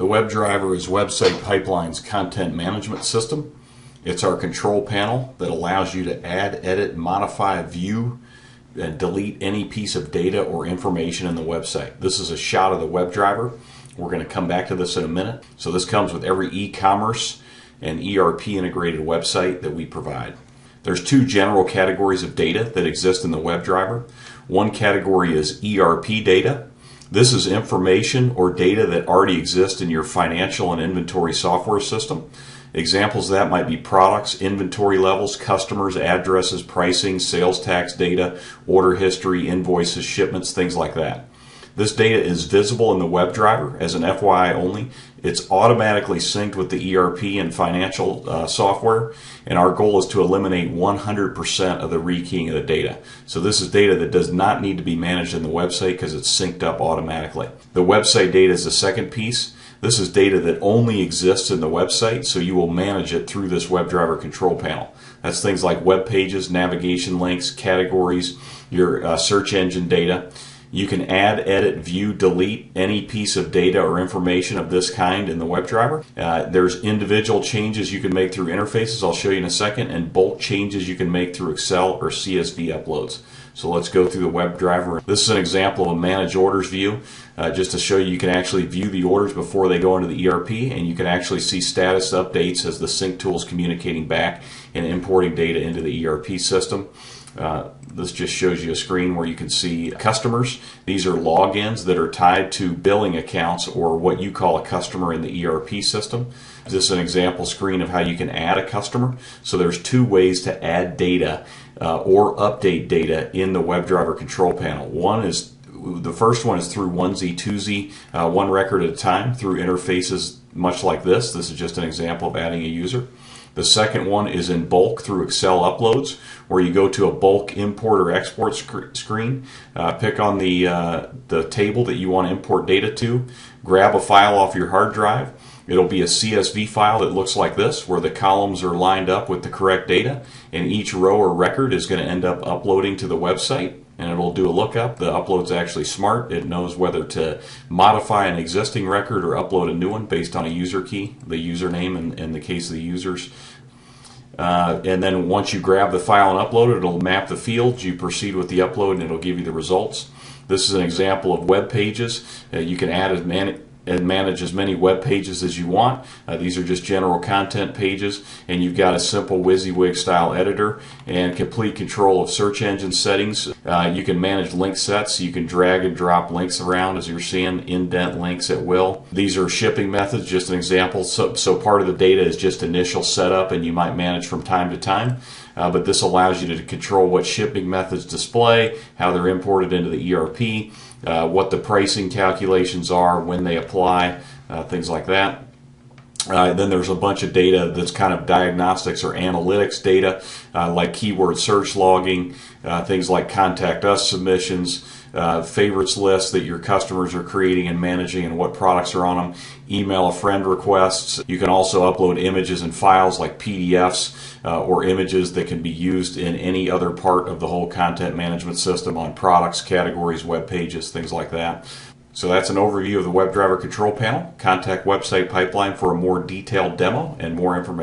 The WebDriver is Website Pipeline's content management system. It's our control panel that allows you to add, edit, modify, view, and delete any piece of data or information in the website. This is a shot of the WebDriver. We're going to come back to this in a minute. So this comes with every e-commerce and ERP integrated website that we provide. There's two general categories of data that exist in the WebDriver. One category is ERP data. This is information or data that already exists in your financial and inventory software system. Examples of that might be products, inventory levels, customers, addresses, pricing, sales tax data, order history, invoices, shipments, things like that. This data is visible in the WebDriver as an FYI only. It's automatically synced with the ERP and financial software, and our goal is to eliminate 100% of the rekeying of the data. So this is data that does not need to be managed in the website because it's synced up automatically. The website data is the second piece. This is data that only exists in the website, so you will manage it through this WebDriver control panel. That's things like web pages, navigation links, categories, your search engine data. You can add, edit, view, delete any piece of data or information of this kind in the WebDriver. There's individual changes you can make through interfaces, I'll show you in a second, and bulk changes you can make through Excel or CSV uploads. So let's go through the WebDriver. This is an example of a manage orders view, just to show you can actually view the orders before they go into the ERP, and you can actually see status updates as the sync tool is communicating back and importing data into the ERP system. This just shows you a screen where you can see customers. These are logins that are tied to billing accounts or what you call a customer in the ERP system. This is an example screen of how you can add a customer. So there's two ways to add data or update data in the WebDriver control panel. The first one is through onesie, twosie, one record at a time through interfaces much like this. This is just an example of adding a user. The second one is in bulk through Excel uploads, where you go to a bulk import or export screen, pick on the table that you want to import data to, grab a file off your hard drive. It'll be a CSV file that looks like this, where the columns are lined up with the correct data, and each row or record is going to end up uploading to the website. And it'll do a lookup. The upload's actually smart. It knows whether to modify an existing record or upload a new one based on a user key, the username in the case of the users. And then once you grab the file and upload it, it'll map the fields. You proceed with the upload and it'll give you the results. This is an example of web pages. You can add and manage as many web pages as you want. These are just general content pages, and you've got a simple WYSIWYG style editor and complete control of search engine settings. You can manage link sets. You can drag and drop links around, as you're seeing, indent links at will. These are shipping methods, just an example. So part of the data is just initial setup, and you might manage from time to time. But this allows you to control what shipping methods display, how they're imported into the ERP, what the pricing calculations are, when they apply, things like that. Then there's a bunch of data that's kind of diagnostics or analytics data, like keyword search logging, things like contact us submissions, favorites lists that your customers are creating and managing and what products are on them, email a friend requests. You can also upload images and files like PDFs or images that can be used in any other part of the whole content management system on products, categories, web pages, things like that. So that's an overview of the WebDriver control panel. Contact Website Pipeline for a more detailed demo and more information.